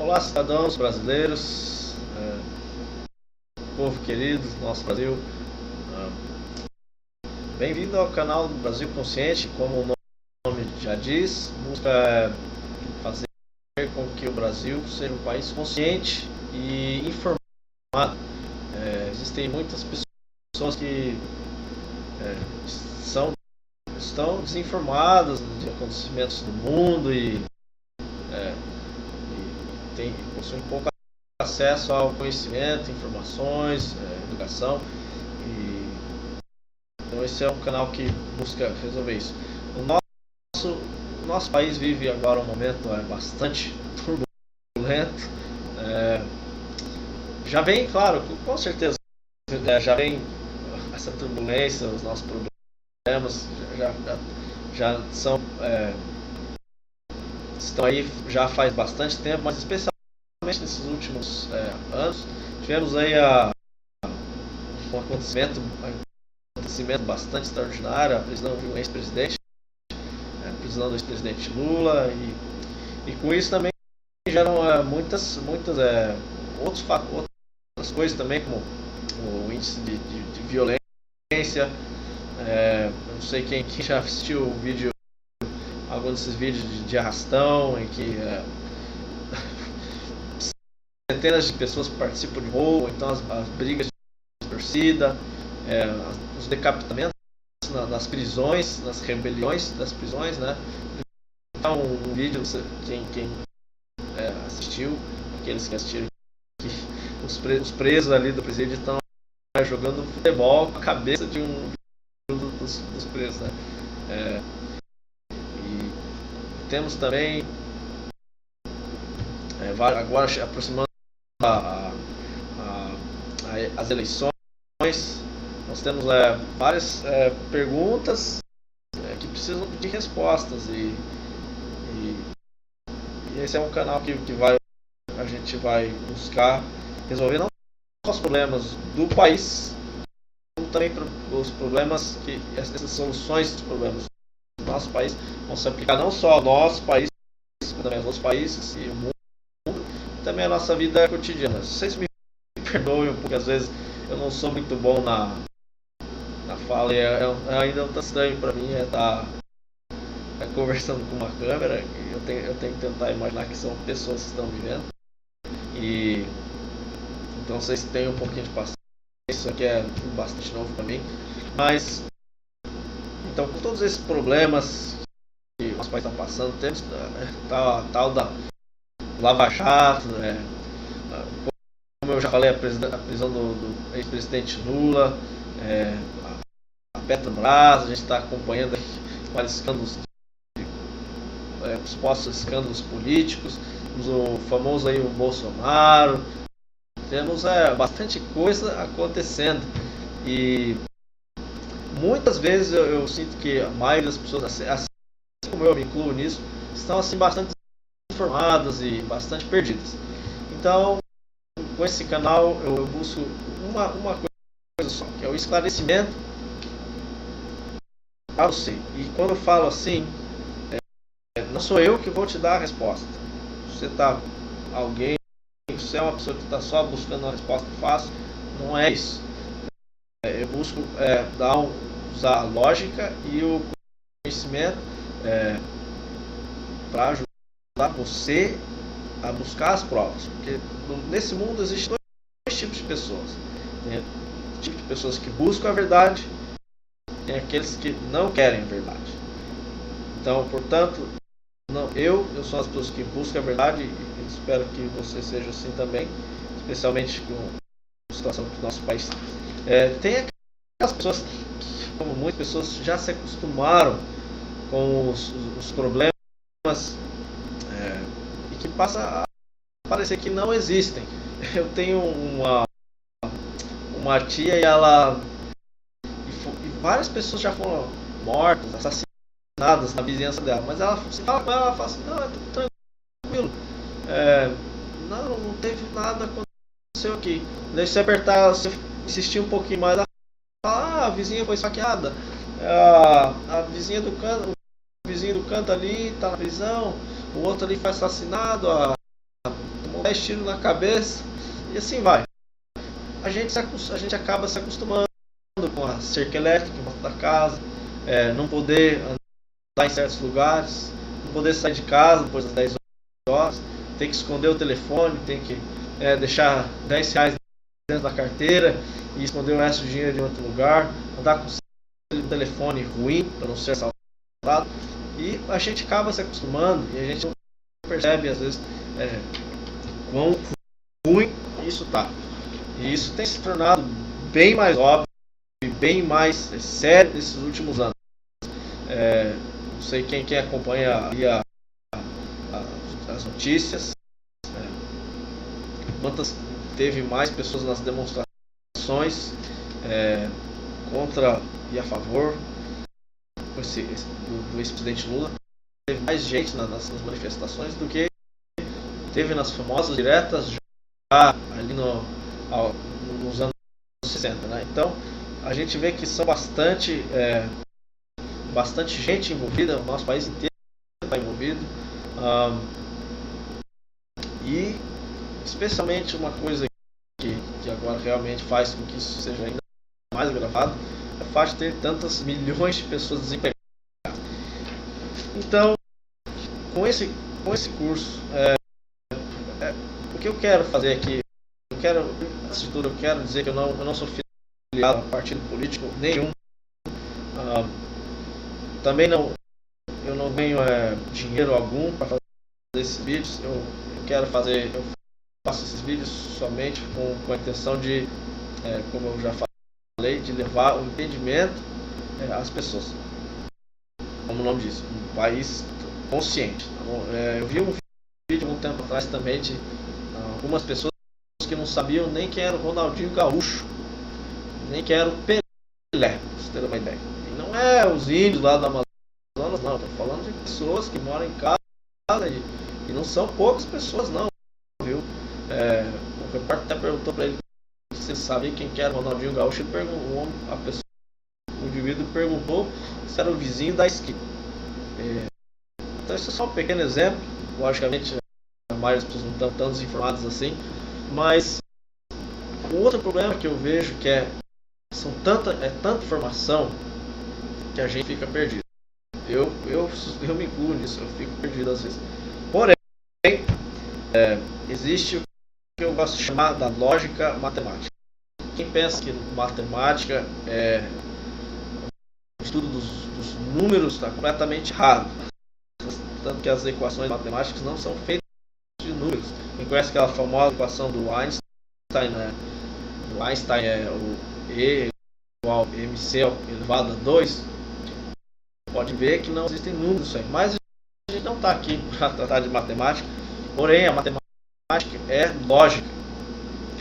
Olá, cidadãos brasileiros, povo querido, nosso Brasil. Bem-vindo ao canal do Brasil Consciente. Como o nome já diz, busca fazer com que o Brasil seja um país consciente e informado. Existem muitas pessoas que estão desinformadas de acontecimentos do mundo e possuem pouco acesso ao conhecimento, informações, educação. Então esse é um canal que busca resolver isso. O nosso país vive agora um momento bastante turbulento. Já vem, claro, com certeza, já vem essa turbulência, os nossos problemas já são estão aí já faz bastante tempo, mas especialmente nesses últimos anos tivemos aí um acontecimento bastante extraordinário, a prisão de um ex-presidente, a prisão do ex-presidente Lula, e com isso também geram muitas outras coisas também, como o índice de violência. Eu não sei quem já assistiu o vídeo, alguns desses vídeos de arrastão, em que centenas de pessoas participam de roubo, então as brigas de torcida, os decapitamentos nas prisões, nas rebeliões das prisões, né? Então, um vídeo, quem assistiu, aqueles que assistiram, que os presos ali do presídio estão jogando futebol com a cabeça de dos presos, né? E temos também agora aproximando as eleições, nós temos várias perguntas que precisam de respostas, e esse é um canal que a gente vai buscar resolver não só os problemas do país, como também os problemas essas soluções dos problemas do nosso país vão se aplicar não só ao nosso país, como também aos outros países e o mundo, também a nossa vida cotidiana. Vocês me perdoem, porque às vezes eu não sou muito bom na fala, e ainda não tá estranho para mim estar conversando com uma câmera. Eu tenho que tentar imaginar que são pessoas que estão vivendo, e então vocês têm um pouquinho de paciência. Isso aqui é bastante novo para mim, mas então, com todos esses problemas que o nosso país está passando, temos tal da Lava Jato, como eu já falei, a prisão do ex-presidente Lula, a Petrobras. A gente está acompanhando vários escândalos, supostos escândalos políticos, o famoso aí o Bolsonaro. Temos bastante coisa acontecendo, e muitas vezes eu sinto que a maioria das pessoas, assim como eu me incluo nisso, estão assim bastante informadas e bastante perdidas. Então, com esse canal eu busco uma coisa só, que é o esclarecimento a você. E quando eu falo assim, não sou eu que vou te dar a resposta. Você é uma pessoa que está só buscando uma resposta fácil, não é isso. Eu busco usar a lógica e o conhecimento para ajudar você a buscar as provas, porque nesse mundo existem dois tipos de pessoas. Tem o tipo de pessoas que buscam a verdade, tem aqueles que não querem a verdade. Então, portanto, eu sou as pessoas que buscam a verdade, e espero que você seja assim também, especialmente com a situação que o nosso país tem. Aquelas pessoas que, como muitas pessoas, já se acostumaram com os problemas, e que passa a parecer que não existem. Eu tenho uma tia, e várias pessoas já foram mortas, assassinadas na vizinhança dela, mas você fala com ela fala assim: não, é tudo tranquilo, não teve nada, aconteceu aqui. Daí você apertar, você insistir um pouquinho mais, ela fala: a vizinha foi esfaqueada, a vizinha do canto, o vizinho do canto ali está na prisão, o outro ali foi assassinado, tomou 10 tiros na cabeça, e assim vai. A gente acaba se acostumando com a cerca elétrica em volta da casa, não poder andar em certos lugares, não poder sair de casa depois das 10 horas, tem que esconder o telefone, tem que deixar R$10 dentro da carteira e esconder o resto do dinheiro em outro lugar, andar com um telefone ruim para não ser assaltado, e a gente acaba se acostumando e a gente não percebe às vezes quão ruim isso tá. E isso tem se tornado bem mais óbvio e bem mais sério nesses últimos anos. Não sei quem acompanha ali as notícias, quantas teve mais pessoas nas demonstrações contra e a favor do ex-presidente Lula. Teve mais gente nas manifestações do que teve nas famosas diretas já ali nos anos 60, né? Então a gente vê que são bastante gente envolvida, o nosso país inteiro está envolvido, e especialmente uma coisa que agora realmente faz com que isso seja ainda mais agravado é o fato de ter tantas milhões de pessoas desempregadas. Então, com esse curso, o que eu quero fazer aqui, antes de tudo, eu quero dizer que eu não sou filiado a partido político nenhum. Também eu não ganho dinheiro algum para fazer esses vídeos. Eu faço esses vídeos somente com a intenção de, como eu já falei, de levar o entendimento às pessoas. Como o nome diz, um país consciente. Tá bom? Eu vi um vídeo um tempo atrás também de algumas pessoas que não sabiam nem quem era o Ronaldinho Gaúcho, nem quem era o Pelé, pra vocês terem uma ideia. E não é os índios lá do Amazonas, não. Estou falando de pessoas que moram em casa e não são poucas pessoas, não. Viu? O repórter até perguntou para ele se ele sabia quem que era o Ronaldinho Gaúcho. O indivíduo perguntou se era o vizinho da esquina. Então isso é só um pequeno exemplo. Logicamente a maioria das pessoas não estão tão desinformadas assim, mas o outro problema que eu vejo que é tanta informação que a gente fica perdido. Eu me incluo nisso, eu fico perdido às vezes. Porém, existe o que eu gosto de chamar da lógica matemática. Quem pensa que matemática o estudo dos números está completamente errado. Tanto que as equações matemáticas não são feitas de números. Quem conhece aquela famosa equação do Einstein, o Einstein é o E igual a mc elevado a 2, pode ver que não existem números isso aí. Mas a gente não está aqui para tratar de matemática, porém a matemática é lógica.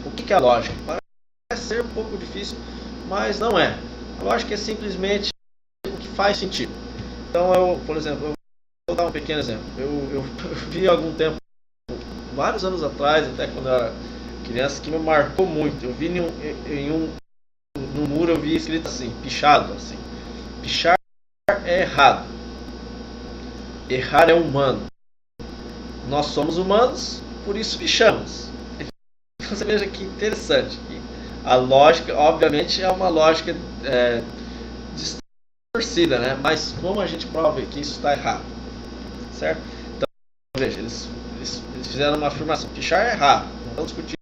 O que é a lógica? Parece ser um pouco difícil, mas não é. A lógica é simplesmente o que faz sentido. Então, por exemplo, eu vou dar um pequeno exemplo. Eu vi há algum tempo, vários anos atrás, até quando eu era criança, que me marcou muito. Eu vi no muro, eu vi escrito assim, pichado assim: pichar é errado, errar é humano, nós somos humanos, por isso pichamos. Então você veja que interessante. A lógica, obviamente, é uma lógica distorcida, né? Mas como a gente prova que isso está errado, certo? Então veja, eles fizeram uma afirmação: pichar é errado, não estão discutindo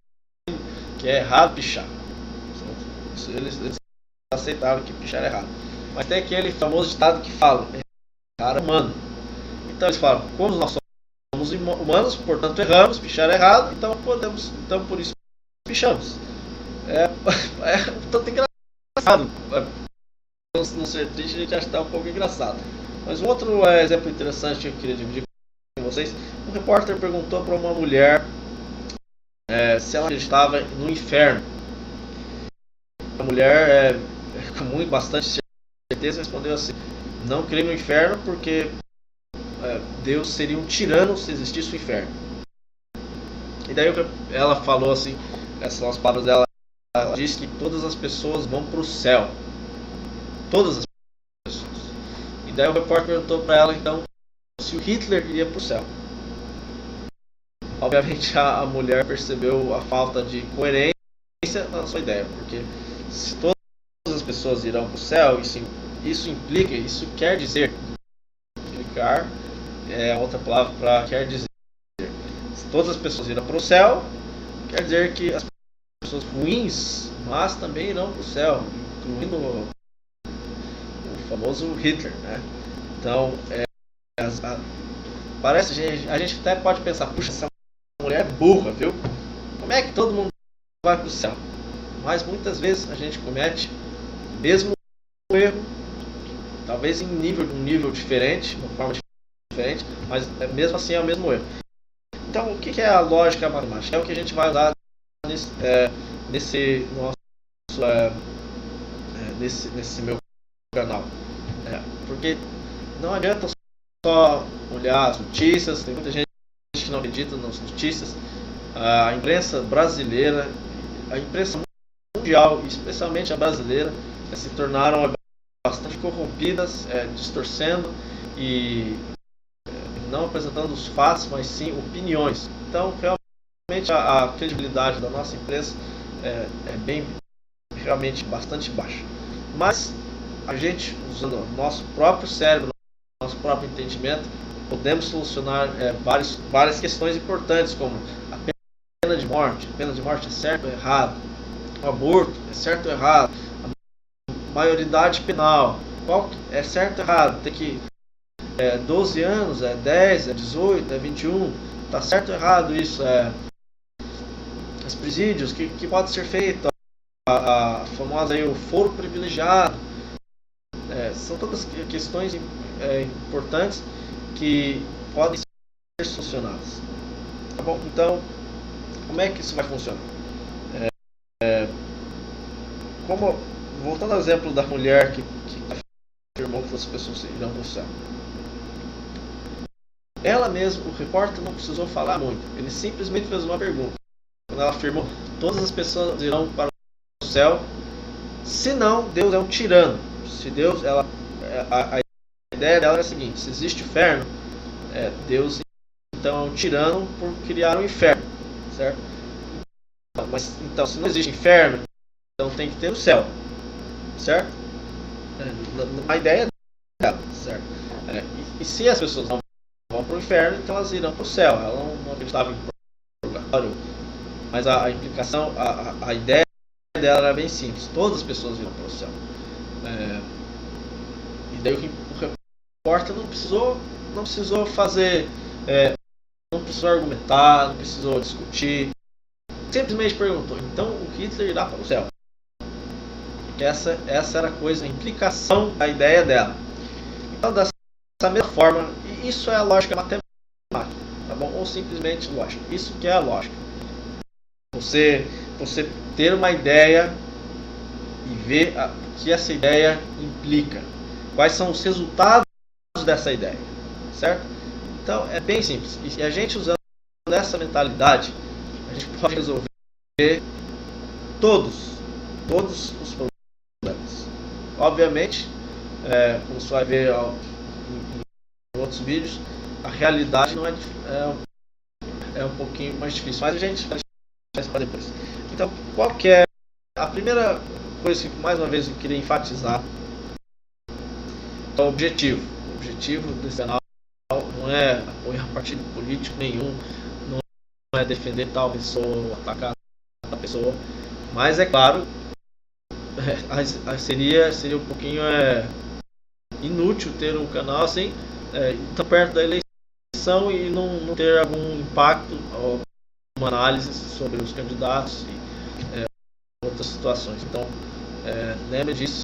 que é errado pichar. Eles aceitaram que pichar é errado. Mas tem aquele famoso ditado que fala: errar é humano. Então eles falam: como nós somos humanos, portanto erramos, pichar é errado, então por isso pichamos. Tanto engraçado. Não ser triste, a gente acha que está um pouco engraçado. Mas um outro exemplo interessante que eu queria dividir com vocês: um repórter perguntou para uma mulher se ela acreditava no inferno. A mulher, com bastante certeza, respondeu assim: não creio no inferno porque Deus seria um tirano se existisse o inferno. E daí ela falou assim, essas são as palavras dela, ela disse que todas as pessoas vão para o céu. Todas as pessoas. E daí o repórter perguntou para ela então se o Hitler iria para o céu. obviamente a mulher percebeu a falta de coerência na sua ideia, porque se todas as pessoas irão para o céu, isso implica, isso quer dizer, implicar é outra palavra para quer dizer, se todas as pessoas irão para o céu, quer dizer que as pessoas ruins, mas também irão para o céu, incluindo o famoso Hitler, né? Então, parece, a gente até pode pensar, puxa, essa mulher é burra, viu? Como é que todo mundo vai para o céu? Mas muitas vezes a gente comete o mesmo erro, talvez em um nível diferente, uma forma diferente, mas mesmo assim é o mesmo erro. Então, o que é a lógica matemática? É o que a gente vai usar nesse meu canal. Porque não adianta só olhar as notícias, tem muita gente que não acredita nas notícias. A imprensa brasileira, a imprensa mundial, especialmente a brasileira, se tornaram bastante corrompidas, distorcendo e não apresentando os fatos, mas sim opiniões. Então, realmente a credibilidade da nossa imprensa realmente bastante baixa. Mas a gente, usando o nosso próprio cérebro, nosso próprio entendimento, podemos solucionar várias questões importantes, como a pena de morte. A pena de morte é certo ou errado? O aborto é certo ou errado? A maioridade penal, qual é certo ou errado? Tem que 12 anos, 10, 18, 21, tá certo ou errado isso? Os presídios, que pode ser feito, a famosa aí, o foro privilegiado. São todas questões importantes que podem ser solucionadas. Tá bom? Então, como é que isso vai funcionar? Voltando ao exemplo da mulher que afirmou que as pessoas irão para o céu. Ela mesma, o repórter não precisou falar muito. Ele simplesmente fez uma pergunta. Quando ela afirmou, todas as pessoas irão para o céu, se não, Deus é um tirano. Se Deus, a ideia dela é a seguinte: se existe inferno, Deus então é um tirano por criar um inferno, certo? Mas então, se não existe inferno, então tem que ter o céu, certo? A ideia dela, certo? E se as pessoas não vão para o inferno, então elas irão para o céu. Ela não acreditava em purgatório, mas a implicação, a ideia dela era bem simples: todas as pessoas irão para o céu. E daí o repórter não precisou fazer, não precisou argumentar, não precisou discutir, simplesmente perguntou: então o Hitler irá para o céu? Essa era a coisa, a implicação da ideia dela. Então, dessa mesma forma, e isso é a lógica matemática, tá bom? Ou simplesmente lógica. Isso que é a lógica. Você ter uma ideia e ver o que essa ideia implica. Quais são os resultados dessa ideia, certo? Então é bem simples. E a gente, usando essa mentalidade, a gente pode resolver todos os problemas. Obviamente, como você vai ver em outros vídeos, a realidade não é um pouquinho mais difícil, mas a gente vai deixar isso para depois. Então, qual que é a primeira coisa que, mais uma vez, eu queria enfatizar? É o objetivo. O objetivo desse canal não é apoiar partido político nenhum, não é defender tal pessoa, atacar tal pessoa, mas é claro, seria um pouquinho inútil ter um canal assim, tão perto da eleição e não ter algum impacto ou uma análise sobre os candidatos e outras situações. Então, lembre disso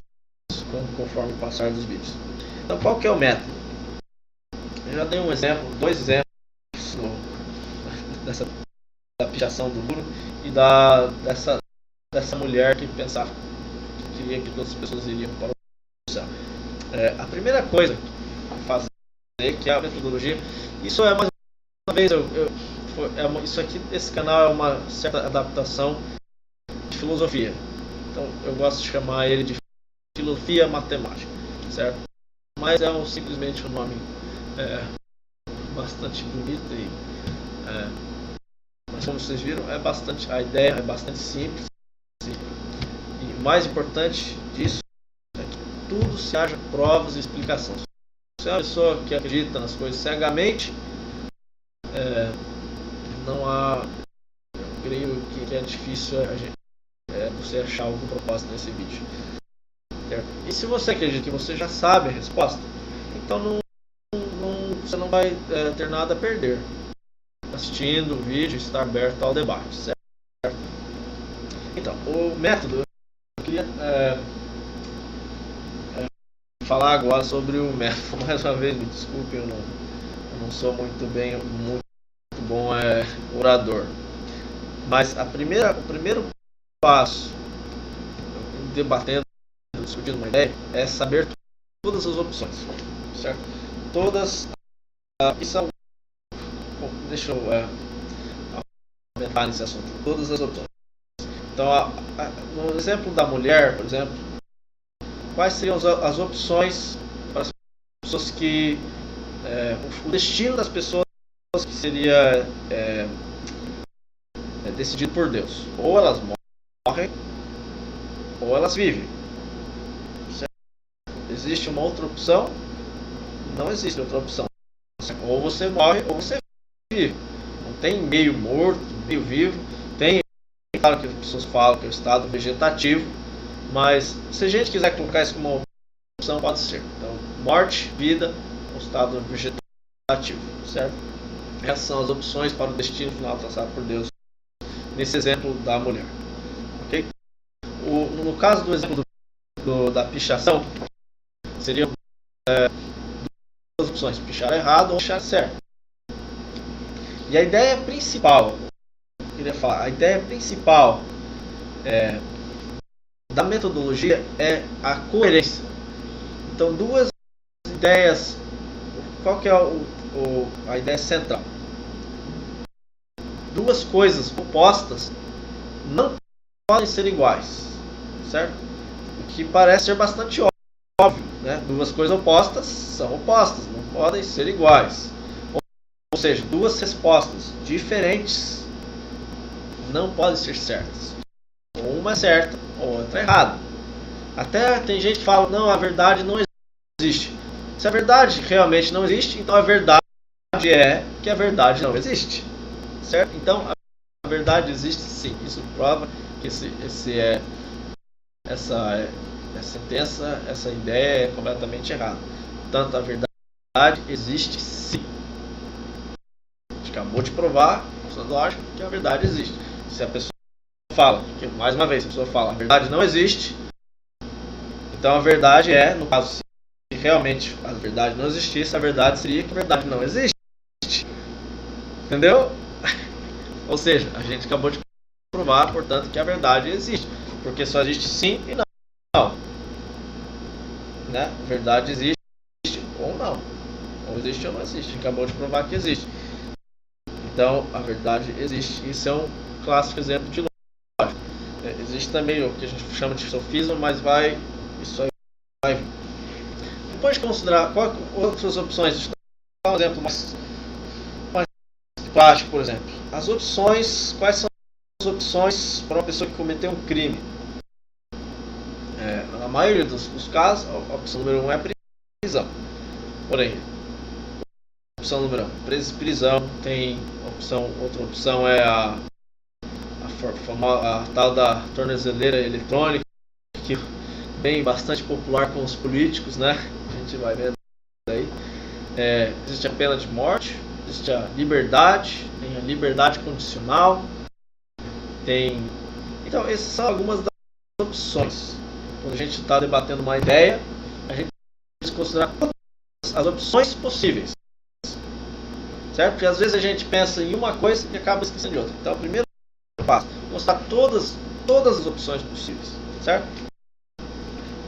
conforme o passar dos vídeos. Então, qual que é o método? Eu já dei dois exemplos da pichação do muro e dessa mulher que pensava que queria que todas as pessoas iriam para o céu. A primeira coisa a fazer, que é a metodologia, isso é mais uma vez, isso aqui, esse canal é uma certa adaptação de filosofia. Então eu gosto de chamar ele de filosofia matemática, certo? Mas simplesmente um nome bastante bonito Mas como vocês viram, a ideia é bastante simples. E o mais importante disso é que tudo se haja provas e explicações. Se é uma pessoa que acredita nas coisas cegamente, não há, eu creio que é difícil você achar algum propósito nesse vídeo. Certo? E se você acredita que você já sabe a resposta, então você não vai ter nada a perder assistindo o vídeo, estar aberto ao debate, certo? Então, o método, eu queria falar agora sobre o método. Mais uma vez, me desculpe, eu não sou muito bom orador. Mas o primeiro passo, debatendo, discutindo uma ideia, é saber todas as opções, certo? Todas são. Deixa eu aumentar nesse assunto. Todas as opções. Então, no exemplo da mulher, por exemplo, quais seriam as opções para as pessoas que o destino das pessoas que seria decidido por Deus? Ou elas morrem, ou elas vivem. Certo? Existe uma outra opção? Não existe outra opção. Ou você morre, ou você vive. Não tem meio morto, meio vivo. Tem, claro que as pessoas falam que é o estado vegetativo, mas se a gente quiser colocar isso como uma opção, pode ser. Então, morte, vida, o estado vegetativo, certo? Essas são as opções para o destino final traçado por Deus, nesse exemplo da mulher. Ok? No caso do exemplo da pichação, seriam duas opções: pichar errado ou pichar certo. E a ideia principal, da metodologia é a coerência. Então, duas ideias. Qual que é a ideia central? Duas coisas opostas não podem ser iguais, certo? O que parece ser bastante óbvio, né? Duas coisas opostas são opostas, não podem ser iguais. Ou seja, duas respostas diferentes não podem ser certas. Ou uma é certa, ou outra é errada. Até tem gente que fala, não, a verdade não existe. Se a verdade realmente não existe, então a verdade é que a verdade não existe. Certo? Então, a verdade existe sim. Isso prova que essa ideia é completamente errada. Portanto, a verdade existe sim. A gente acabou de provar, usando lógica, que a verdade existe. Se a pessoa fala, mais uma vez, a pessoa fala, a verdade não existe, então a verdade no caso, se realmente a verdade não existisse, a verdade seria que a verdade não existe. Entendeu? Ou seja, a gente acabou de provar, portanto, que a verdade existe, porque só existe sim e não. Né? A verdade existe ou não. Ou existe ou não existe. Acabou de provar que existe. Então, a verdade existe. Isso é um clássico exemplo de lógica. Existe também o que a gente chama de sofisma, mas isso aí vai vir. Depois de considerar quais outras opções, deixa eu dar um exemplo mais prático, por exemplo. As opções, quais são as opções para uma pessoa que cometeu um crime? Na maioria dos casos, a opção número 1 é prisão. Porém, a opção número 1, prisão, tem outra opção é a tal da tornozeleira eletrônica, que é bem bastante popular com os políticos, né? A gente vai vendo aí. Existe a pena de morte, existe a liberdade, tem a liberdade condicional, então essas são algumas das opções. Quando a gente está debatendo uma ideia, a gente tem que considerar todas as opções possíveis, certo? Porque às vezes a gente pensa em uma coisa e acaba esquecendo de outra. Então, o primeiro passo, mostrar todas as opções possíveis, certo?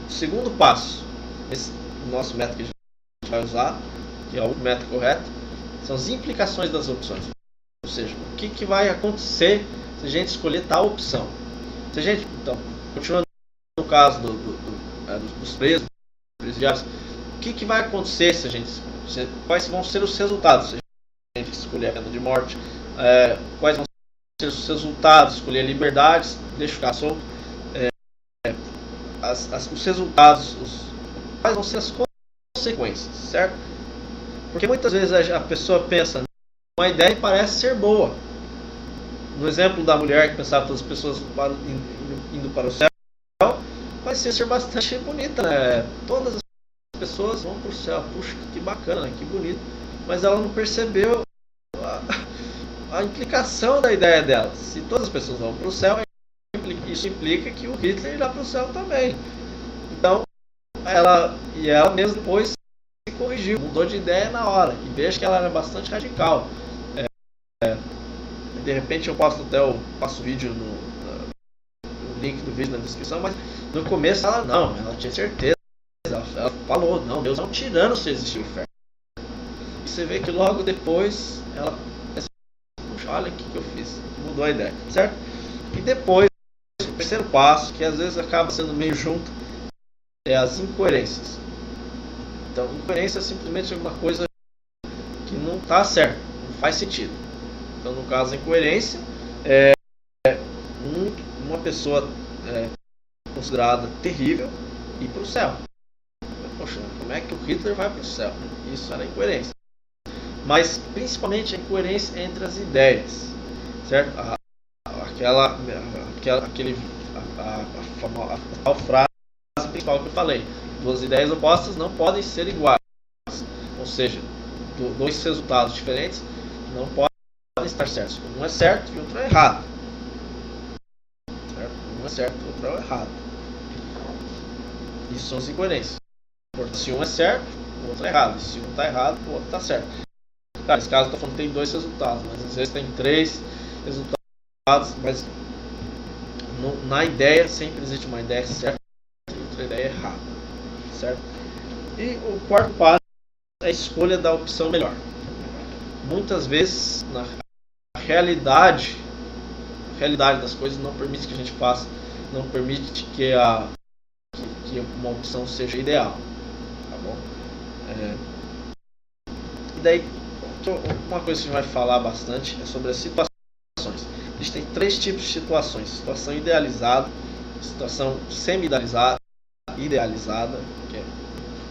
O segundo passo, esse nosso método que a gente vai usar, que é o método correto, são as implicações das opções. Ou seja, o que vai acontecer se a gente escolher tal opção. Se a gente, então, continuando no caso dos presos, presidiários, o que vai acontecer quais vão ser os resultados se a gente escolher a pena de morte, quais vão os resultados, escolher liberdades, deixa ficar solto. Os resultados, quais vão ser as consequências, certo? Porque muitas vezes a pessoa pensa uma ideia e parece ser boa. No exemplo da mulher que pensava todas as pessoas indo para o céu, vai ser bastante bonita, né? Todas as pessoas vão para o céu, puxa, que bacana, que bonito. Mas ela não percebeu a implicação da ideia dela. Se todas as pessoas vão para o céu, isso implica que o Hitler irá para o céu também. Então, ela mesmo depois se corrigiu, mudou de ideia na hora. E veja que ela era bastante radical. De repente eu passo vídeo no link do vídeo na descrição, mas no começo ela tinha certeza. Ela falou, não, Deus é um tirano se existir o inferno. E você vê que logo depois ela puxa, olha o que eu fiz, mudou a ideia, certo? E depois, o terceiro passo, que às vezes acaba sendo meio junto, é as incoerências. Então, incoerência é simplesmente uma coisa que não está certa, não faz sentido. Então, no caso, a incoerência é uma pessoa considerada terrível ir para o céu. Poxa, como é que o Hitler vai para o céu? Isso era incoerência. Mas, principalmente, a incoerência entre as ideias, certo? A tal frase principal que eu falei: duas ideias opostas não podem ser iguais. Ou seja, dois resultados diferentes não podem estar certos. Um é certo e o outro é errado. Certo? Um é certo e o outro é errado. Isso são as incoerências. Se um é certo, o outro é errado. E se um está errado, o outro está certo. Cara, nesse caso eu estou falando que tem dois resultados, mas às vezes tem três resultados, mas na ideia sempre existe uma ideia certa e outra ideia errada, certo? E o quarto passo é a escolha da opção melhor. Muitas vezes na realidade das coisas não permite que a gente faça, não permite que uma opção seja ideal, tá bom? E daí uma coisa que a gente vai falar bastante é sobre as situações. A gente tem três tipos de situações: situação idealizada, situação semi-idealizada, idealizada, que é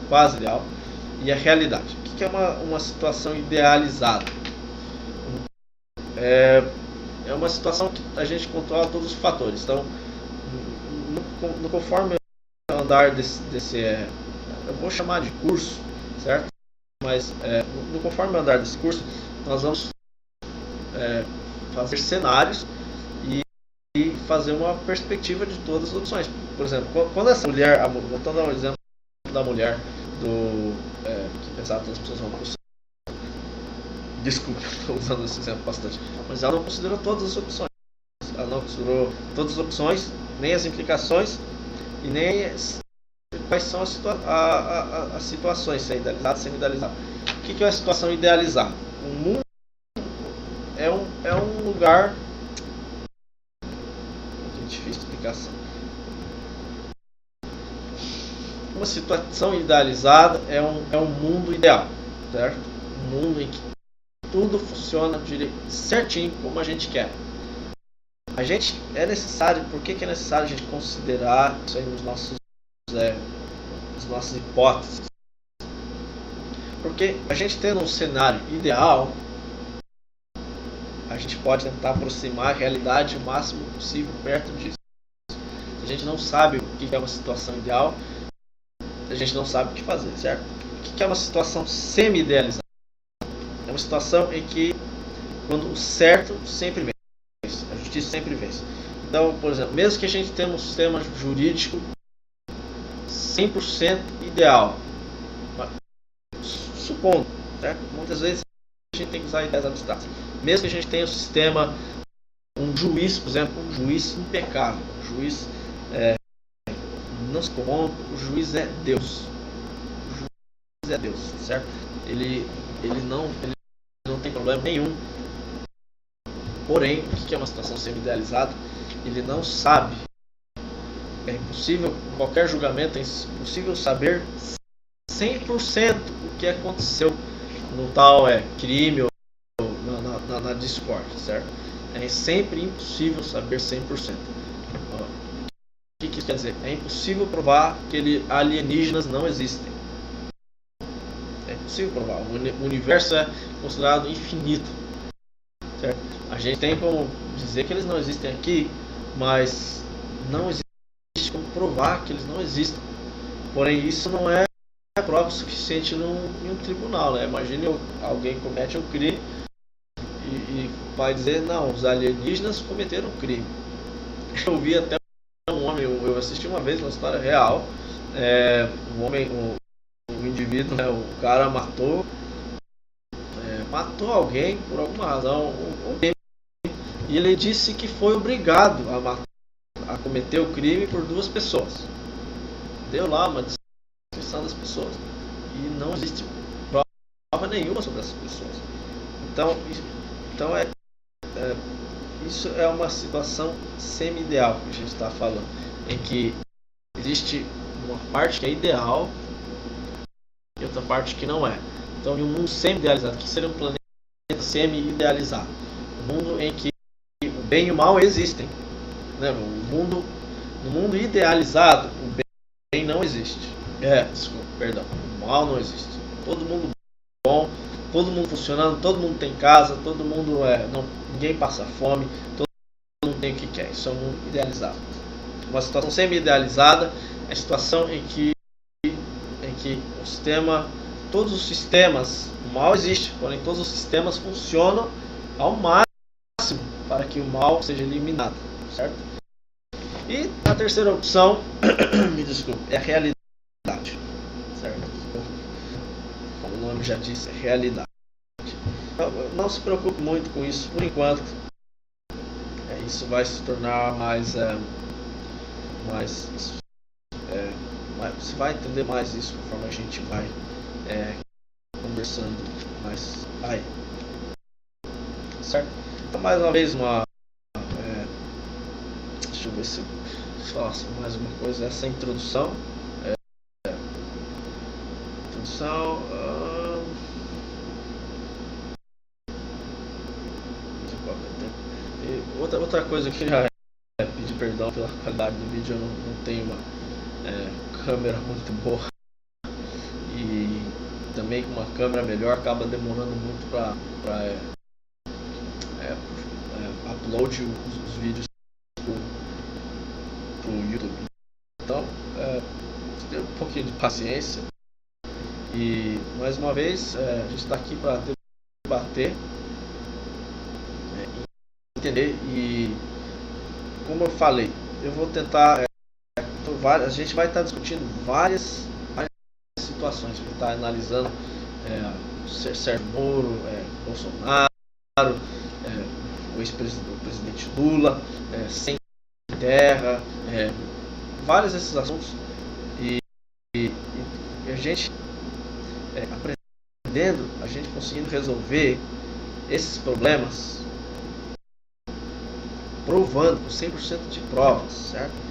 quase ideal, e a realidade. O que é uma situação idealizada? É uma situação que a gente controla todos os fatores. Então, no conforme o andar desse eu vou chamar de curso, certo? Mas no conforme o andar desse curso, nós vamos fazer cenários e fazer uma perspectiva de todas as opções. Por exemplo, quando essa mulher, voltando ao exemplo da mulher que pensava que as pessoas vão para o céu. Desculpa, estou usando esse exemplo bastante, mas ela não considerou todas as opções. Ela não considerou todas as opções, nem as implicações e nem quais são as situações, se é idealizado, se é idealizado. O que é a situação idealizada? O mundo é um lugar, difícil de explicação. Uma situação idealizada é um mundo ideal, certo? Um mundo em que tudo funciona certinho como a gente quer. Por que é necessário a gente considerar isso aí nas nossas hipóteses? Porque a gente tendo um cenário ideal, a gente pode tentar aproximar a realidade o máximo possível perto disso. Se a gente não sabe o que é uma situação ideal, a gente não sabe o que fazer, certo? O que é uma situação semi-idealizada? É uma situação em que, quando o certo sempre vence, a justiça sempre vence. Então, por exemplo, mesmo que a gente tenha um sistema jurídico 100% ideal, supondo, certo? Muitas vezes a gente tem que usar ideias abstratas. Mesmo que a gente tenha um sistema, um juiz, por exemplo, um juiz impecável, um juiz não se corrompe, o juiz é Deus. O juiz é Deus, certo? Ele não tem problema nenhum. Porém, o que é uma situação semi-idealizada? Ele não sabe. É impossível, em qualquer julgamento, é impossível saber 100% o que aconteceu no tal crime ou na discórdia, certo? É sempre impossível saber 100%. O que isso quer dizer? É impossível provar que alienígenas não existem. É impossível provar. O universo é considerado infinito. Certo? A gente tem como dizer que eles não existem aqui, mas não existe como provar que eles não existem. Porém, isso não é prova suficiente em um tribunal. Né? Imagine alguém comete um crime e vai dizer, não, os alienígenas cometeram um crime. Eu vi até um homem, eu assisti uma vez uma história real, um indivíduo, né, o cara matou alguém por alguma razão, e ele disse que foi obrigado a cometer o crime por 2 pessoas. Deu lá uma descrição das pessoas e não existe prova nenhuma sobre essas pessoas. Então isso é uma situação semi-ideal que a gente está falando, em que existe uma parte que é ideal e outra parte que não é. Então, em um mundo semi-idealizado, que seria um planeta semi-idealizado, um mundo em que o bem e o mal existem. Né? No mundo idealizado, o bem não existe. O mal não existe. Todo mundo bom, todo mundo funcionando, todo mundo tem casa, todo mundo ninguém passa fome, todo mundo tem o que quer. Isso é um mundo idealizado. Uma situação semi-idealizada é a situação em que o sistema, todos os sistemas, o mal existe, porém todos os sistemas funcionam ao máximo para que o mal seja eliminado, certo? E a terceira opção, me desculpe, é a realidade, certo? Como o nome já disse, é realidade. Não se preocupe muito com isso por enquanto. Isso vai se tornar você vai entender mais isso conforme a gente vai conversando mais aí, certo? Então, mais uma vez, deixa eu ver se eu faço mais uma coisa. Essa introdução outra coisa que eu queria pedir perdão pela qualidade do vídeo. Eu não tenho uma câmera muito boa, e também com uma câmera melhor acaba demorando muito para upload os vídeos pro YouTube. Então, tenha um pouquinho de paciência, e mais uma vez a gente está aqui para debater, entender. E como eu falei, eu vou tentar a gente vai estar discutindo várias situações. A gente está analisando Sérgio Moro, Bolsonaro, o presidente Lula, sem terra, vários desses assuntos, e a gente aprendendo, a gente conseguindo resolver esses problemas, provando com 100% de provas, certo?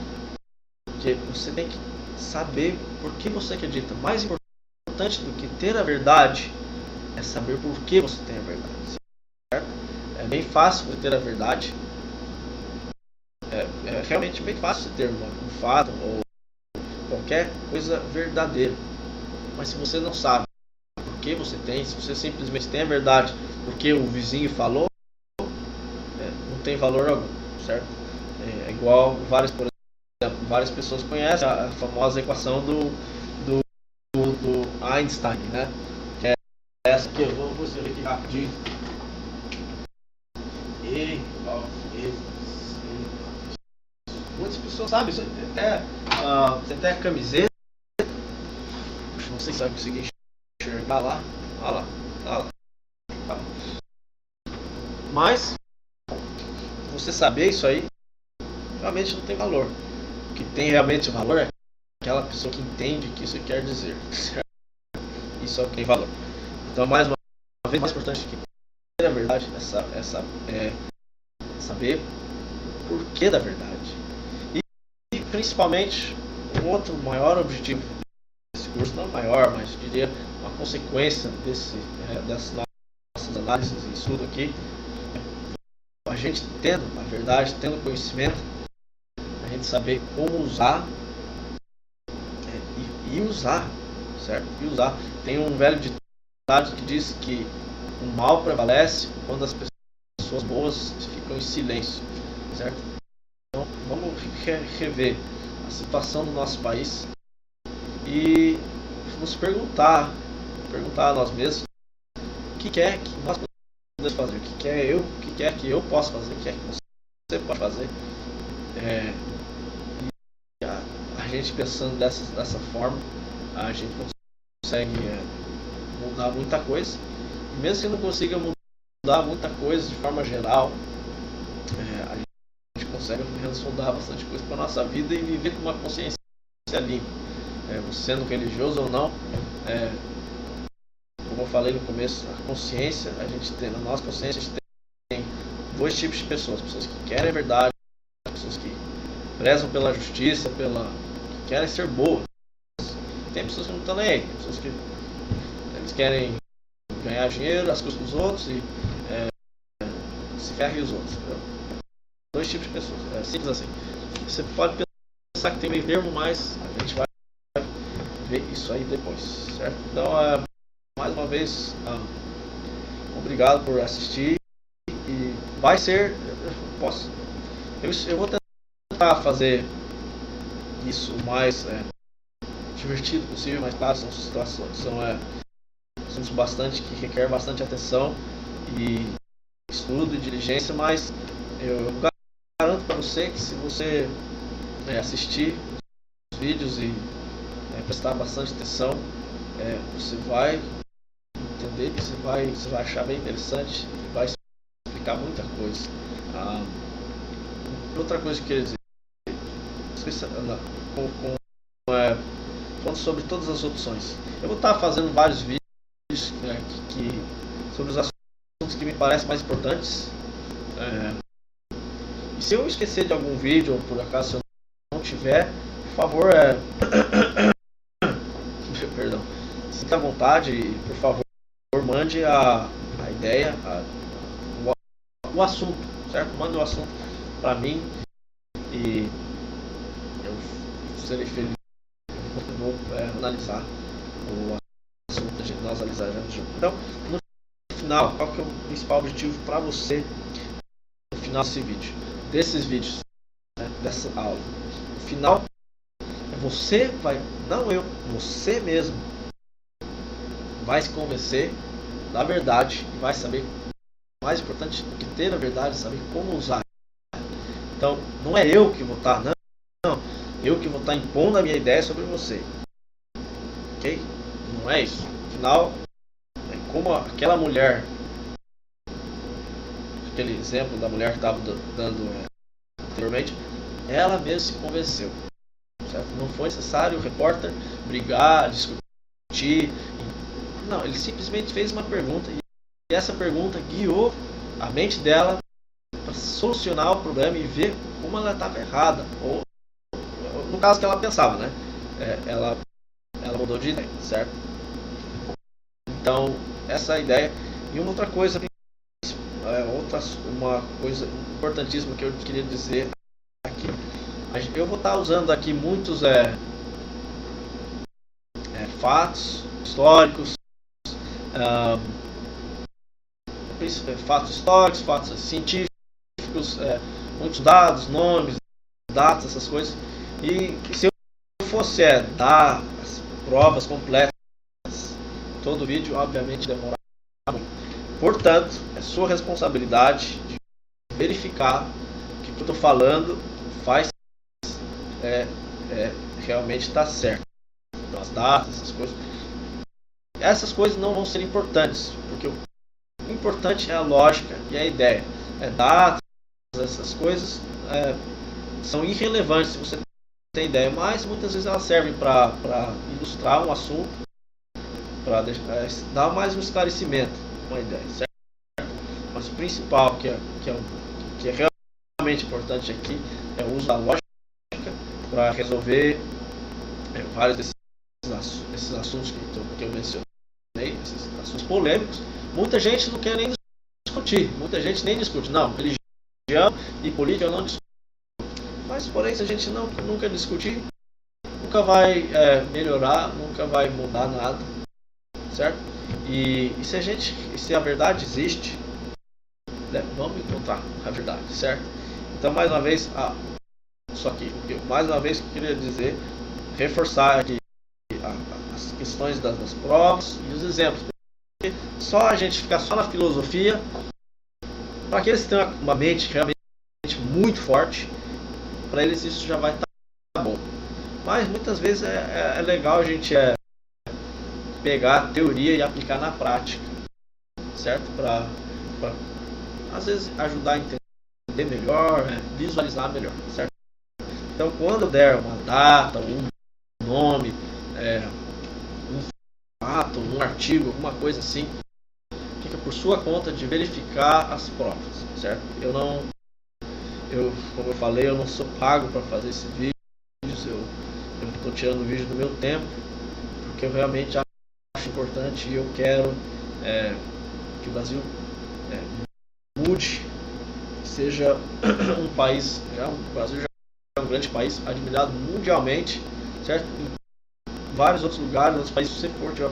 Porque você tem que saber por que você acredita. Mais importante do que ter a verdade é saber por que você tem a verdade, certo? É bem fácil você ter a verdade. É realmente bem fácil ter um fato ou qualquer coisa verdadeira. Mas se você não sabe por que você tem, se você simplesmente tem a verdade porque o vizinho falou, não tem valor algum, certo? É igual várias pessoas conhecem a famosa equação do Einstein, né? Que é essa aqui. Eu vou escrever aqui rapidinho. Muitas pessoas sabem isso. Tem até camiseta. Não sei se vai conseguir enxergar lá. Olha lá. Mas você saber isso aí realmente não tem valor. O que tem realmente valor é aquela pessoa que entende o que isso quer dizer, certo? Isso é o que tem valor. Então, mais uma vez, mais importante que ter a verdade é saber o porquê da verdade. E principalmente, um outro maior objetivo desse curso, não maior, mas diria uma consequência dessas nossas análises e estudo aqui, a gente tendo, na verdade, tendo conhecimento, a gente saber como usar e usar, certo? E usar. Tem um velho ditado que diz que o mal prevalece quando as pessoas boas ficam em silêncio, certo? Então, vamos rever a situação do nosso país e nos perguntar a nós mesmos o que é que nós podemos fazer, o que é que eu posso fazer, o que é que você pode fazer. A gente pensando dessa forma, a gente consegue mudar muita coisa. E mesmo que não consiga mudar muita coisa de forma geral, a gente consegue resolver bastante coisa para a nossa vida e viver com uma consciência limpa. Sendo religioso ou não, como eu falei no começo, a consciência, a gente tem, na nossa consciência, a gente tem dois tipos de pessoas: pessoas que querem a verdade, pessoas que prezam pela justiça, que querem ser boas. Tem pessoas que não estão nem aí, pessoas que eles querem ganhar dinheiro às custas dos outros e se ferrem os outros. Dois tipos de pessoas, simples assim. Você pode pensar que tem meio termo, mas a gente vai ver isso aí depois, certo? Então, mais uma vez, obrigado por assistir e vai ser, eu vou tentar fazer isso o mais divertido possível, mas claro, são situações, são assuntos bastante que requer bastante atenção e estudo e diligência, mas eu garanto para você que se você assistir os vídeos e prestar bastante atenção, você vai entender, você vai achar bem interessante e vai explicar muita coisa. Outra coisa que eu queria dizer, falando sobre todas as opções, eu vou estar fazendo vários vídeos sobre os assuntos que me parecem mais importantes. E se eu esquecer de algum vídeo ou por acaso eu não tiver, por favor, perdão, sinta à vontade e por favor mande a ideia, o assunto, certo? Mande o assunto para mim e eu serei feliz. Eu vou analisar o assunto que nós analisaremos juntos. Então, no final, qual que é o principal objetivo para você no final desse vídeo? Desses vídeos, dessa aula. No final, você vai, não eu, você mesmo vai se convencer da verdade e vai saber, mais importante do que ter a verdade, saber como usar. Então, não é eu que vou estar, não, eu que vou estar impondo a minha ideia sobre você, ok? Não é isso. Afinal, como aquela mulher, aquele exemplo da mulher que estava dando anteriormente, ela mesma se convenceu, certo? Não foi necessário o repórter brigar, discutir, não, ele simplesmente fez uma pergunta e essa pergunta guiou a mente dela para solucionar o problema e ver como ela estava errada, ou no caso que ela pensava, né? Ela mudou de ideia, certo? Então, essa é a ideia. E uma outra coisa, uma coisa importantíssima que eu queria dizer aqui. Eu vou estar usando aqui muitos fatos históricos, fatos científicos, muitos dados, nomes, datas, essas coisas. E se eu fosse dar as provas completas, todo o vídeo obviamente demorar muito. Portanto, é sua responsabilidade de verificar que o que eu estou falando realmente está certo. Então, as datas, essas coisas não vão ser importantes, porque o importante é a lógica e a ideia. Datas, essas coisas são irrelevantes se você tem ideia, mas muitas vezes elas servem para ilustrar um assunto, para dar mais um esclarecimento, uma ideia, certo? Mas o principal que é realmente importante aqui é o uso da lógica para resolver vários desses assuntos que eu mencionei, esses assuntos polêmicos. Muita gente não quer nem discutir, muita gente nem discute. Não, religião e política eu não discuto. Mas, porém, se a gente nunca discutir, nunca vai melhorar, nunca vai mudar nada, certo? E se a verdade existe, né, vamos encontrar a verdade, certo? Então, mais uma vez, eu queria dizer, reforçar aqui as questões das provas e os exemplos. Porque só a gente ficar só na filosofia, para aqueles que têm uma mente realmente muito forte, para eles isso já vai estar bom. Mas muitas vezes é legal a gente pegar a teoria e aplicar na prática, certo? Para às vezes ajudar a entender melhor, visualizar melhor, certo? Então, quando eu der uma data, um nome, um fato, um artigo, alguma coisa assim, fica por sua conta de verificar as provas, certo? Como eu falei, eu não sou pago para fazer esse vídeo, eu estou tirando o vídeo do meu tempo, porque eu realmente acho importante e eu quero que o Brasil mude, seja um país, o Brasil já é um grande país, admirado mundialmente, certo? Em vários outros lugares, outros países, se você for tiver a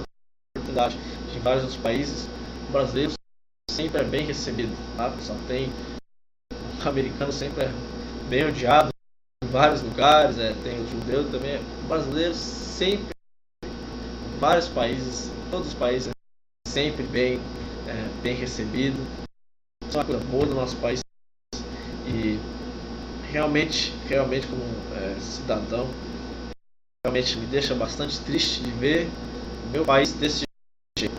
oportunidade de vários outros países, o brasileiro sempre é bem recebido, tá? Só tem o americano sempre é bem odiado em vários lugares, tem os judeus também, o brasileiro sempre, em vários países, todos os países, sempre bem recebido. Isso é uma coisa boa do nosso país e realmente como cidadão, realmente me deixa bastante triste de ver o meu país desse jeito,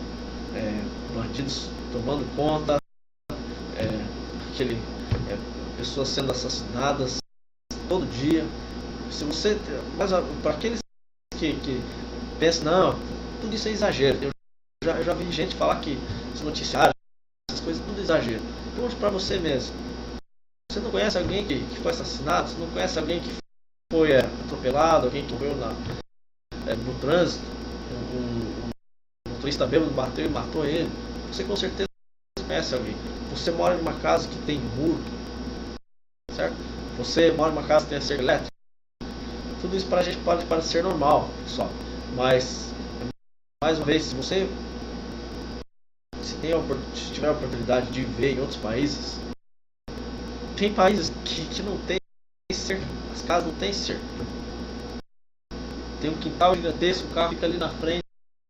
bandidos tomando conta, pessoas sendo assassinadas todo dia. Mas para aqueles que pensam, não, tudo isso é exagero, eu já vi gente falar que os noticiários, essas coisas, tudo é exagero. Pergunte para você mesmo. Você não conhece alguém que foi assassinado? Você não conhece alguém que foi atropelado? Alguém que morreu no trânsito? Um motorista bêbado bateu e matou ele? Você com certeza conhece alguém. Você mora em uma casa que tem muro, certo? Você mora em uma casa que tem cerca elétrica. Tudo isso para a gente pode parecer normal, pessoal. Mas, mais uma vez, se tiver a oportunidade de ver em outros países, tem países que não tem cerca, as casas não tem cerca. Tem um quintal gigantesco, o carro fica ali na frente,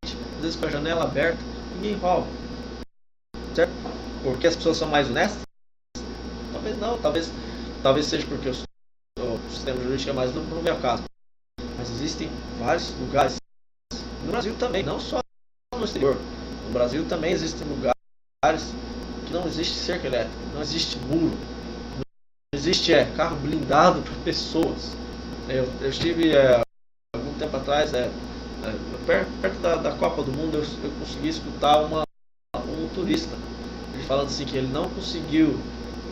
às vezes com a janela aberta, ninguém rouba, certo? Porque as pessoas são mais honestas? Talvez não, talvez seja porque o sistema jurídico é mais limpo, não vê a casa. Mas existem vários lugares, no Brasil também, não só no exterior. No Brasil também existem lugares que não existe cerca elétrica, não existe muro, não existe carro blindado para pessoas. Eu estive algum tempo atrás, perto da Copa do Mundo, eu consegui escutar um turista ele falando assim que ele não conseguiu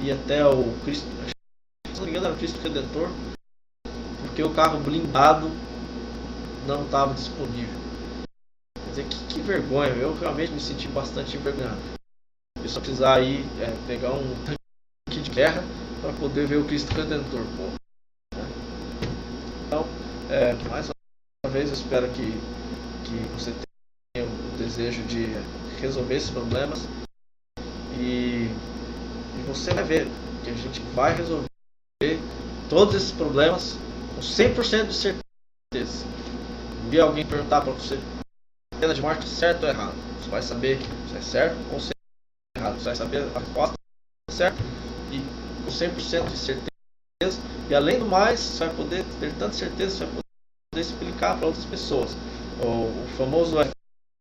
ir até o Cristo, se não me engano era o Cristo Redentor, porque o carro blindado não estava disponível. Quer dizer, que vergonha, eu realmente me senti bastante envergonhado. Eu só precisar ir pegar um tanque de guerra para poder ver o Cristo Redentor. Então, mais uma vez eu espero que você tenha o desejo de resolver esses problemas e você vai ver que a gente vai resolver todos esses problemas com 100% de certeza. Se alguém perguntar para você pena de morte certo ou errado, você vai saber se é certo ou se é errado, você vai saber a resposta certa e com 100% de certeza, e além do mais você vai poder ter tanta certeza, você vai poder explicar para outras pessoas. O famoso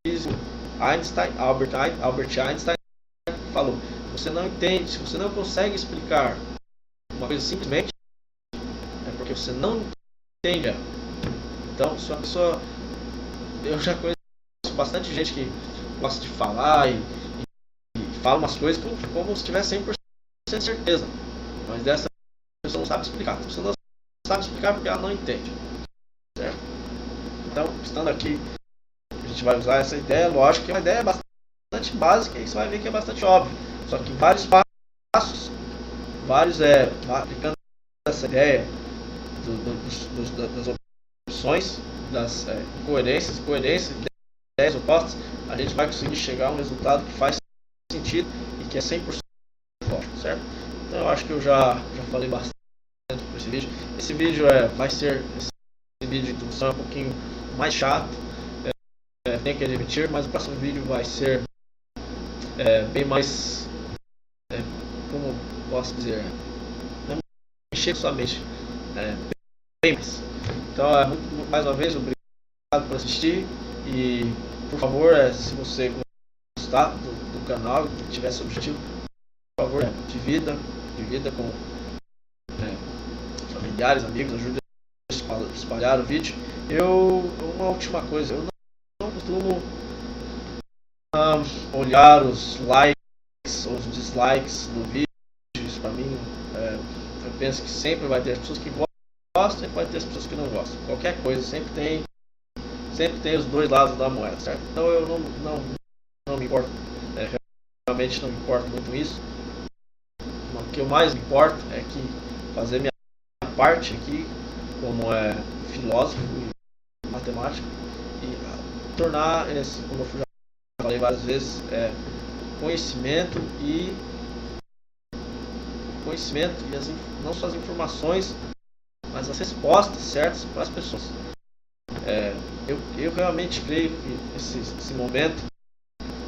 físico Albert Einstein falou: você não entende, se você não consegue explicar uma coisa simplesmente, é porque você não entende. Então, se uma pessoa, eu já conheço bastante gente que gosta de falar e fala umas coisas como se tivesse 100% de certeza, mas dessa pessoa não sabe explicar. Você não sabe explicar porque ela não entende, certo? Então, estando aqui, a gente vai usar essa ideia. Lógico que é uma ideia bastante básica e você vai ver que é bastante óbvio, só que vários passos vários aplicando essa ideia das opções, das coerências, ideias opostas, a gente vai conseguir chegar a um resultado que faz sentido e que é 100% lógico, certo? Então eu acho que eu já falei bastante por esse vídeo. Esse vídeo esse vídeo de introdução é um pouquinho mais chato, tem que admitir, mas o próximo vídeo vai ser bem mais, como posso dizer, não mexer com sua mente, bem mais. Então, mais uma vez, obrigado por assistir e, por favor, se você gostar do canal, que tiver esse objetivo, por favor, divida com familiares, amigos, ajude a espalhar o vídeo. Uma última coisa, eu não costumo olhar os likes ou os dislikes no vídeo. Isso para mim, eu penso que sempre vai ter as pessoas que gostam e vai ter as pessoas que não gostam. Qualquer coisa, sempre tem os dois lados da moeda, certo? Então eu não me importo, realmente não me importo muito com isso. O que eu mais me importo é que fazer minha parte aqui como filósofo e matemático e tornar esse, como eu já falei várias vezes, conhecimento e não só as informações, mas as respostas certas para as pessoas. Eu realmente creio que esse momento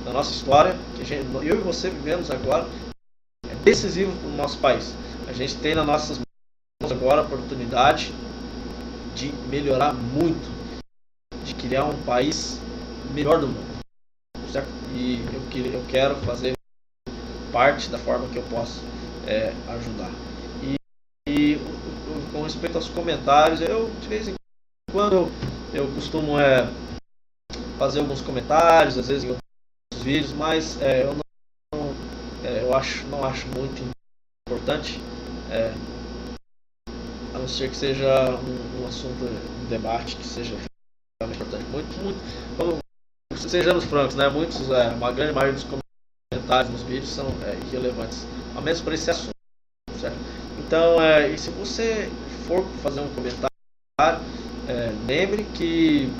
da nossa história, que eu e você vivemos agora, é decisivo para o nosso país. A gente tem nas nossas mãos agora a oportunidade de melhorar muito, de criar um país melhor do mundo, certo? E eu quero fazer parte da forma que eu posso ajudar. E com respeito aos comentários, eu de vez em quando eu costumo fazer alguns comentários, às vezes em outros vídeos, mas eu não acho muito importante, a não ser que seja um assunto, um debate que seja realmente importante. Muito, sejamos francos, né? Uma grande maioria dos comentários nos vídeos são irrelevantes, ao menos por esse assunto, certo? Então, e se você for fazer um comentário, lembre que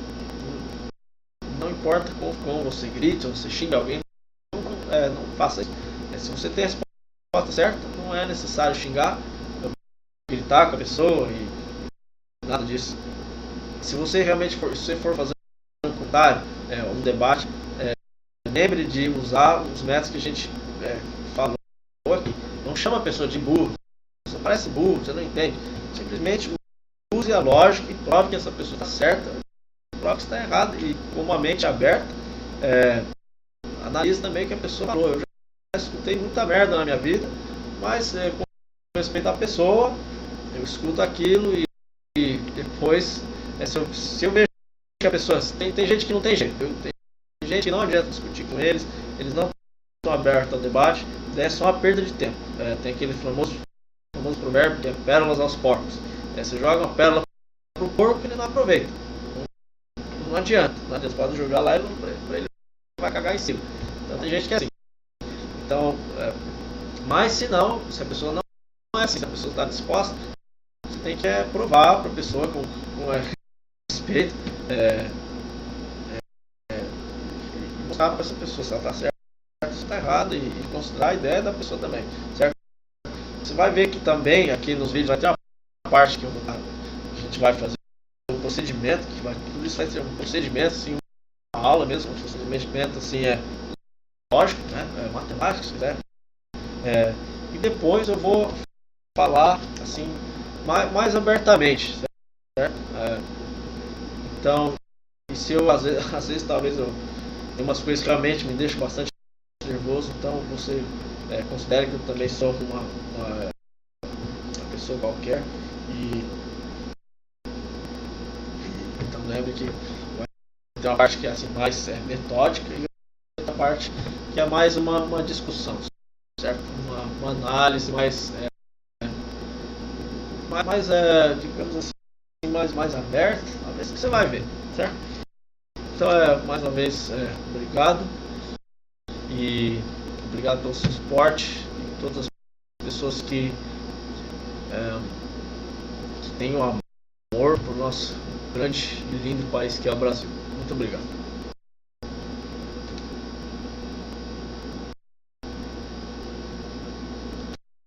não importa como você grita ou você xinga alguém, não faça isso. Se você tem a resposta certa, não é necessário xingar, gritar com a pessoa e nada disso. Se você realmente for fazer um comentário, um debate, lembre de usar os métodos que a gente falou aqui. Não chama a pessoa de burro. Você parece burro, você não entende. Simplesmente use a lógica e prove que essa pessoa está certa, prove que está errada. E com uma mente aberta, analise também o que a pessoa falou. Eu já escutei muita merda na minha vida, mas com respeito à pessoa, eu escuto aquilo e depois, se eu vejo que a pessoa... Tem gente que não tem jeito. Tem gente que não adianta discutir com eles não estão abertos ao debate, é só uma perda de tempo. Tem aquele famoso provérbio que é pérolas aos porcos. Você joga uma pérola para o porco e ele não aproveita. Não adianta. Você pode jogar lá e ele vai cagar em cima. Então tem gente que é assim. Então, mas se a pessoa não é assim, se a pessoa está disposta, você tem que provar para a pessoa com respeito, mostrar para essa pessoa se ela está certa, se está errada e considerar a ideia da pessoa também, certo? Você vai ver que também aqui nos vídeos vai ter uma parte que a gente vai fazer um procedimento, tudo isso vai ser um procedimento, assim, uma aula mesmo, um procedimento assim, lógico, né? Matemática, se quiser. E depois eu vou falar assim mais abertamente, certo? Então, e se eu às vezes talvez tem umas coisas que realmente me deixam bastante nervoso, então você considere que eu também sou uma pessoa qualquer então lembre que tem uma parte que é assim mais metódica e outra parte que é mais uma discussão, certo? Uma análise mais digamos assim, mais aberta, a ver se você vai ver, certo? Então, mais uma vez, obrigado. E obrigado pelo seu suporte e todas as pessoas que tenham amor por nosso grande e lindo país que é o Brasil. Muito obrigado.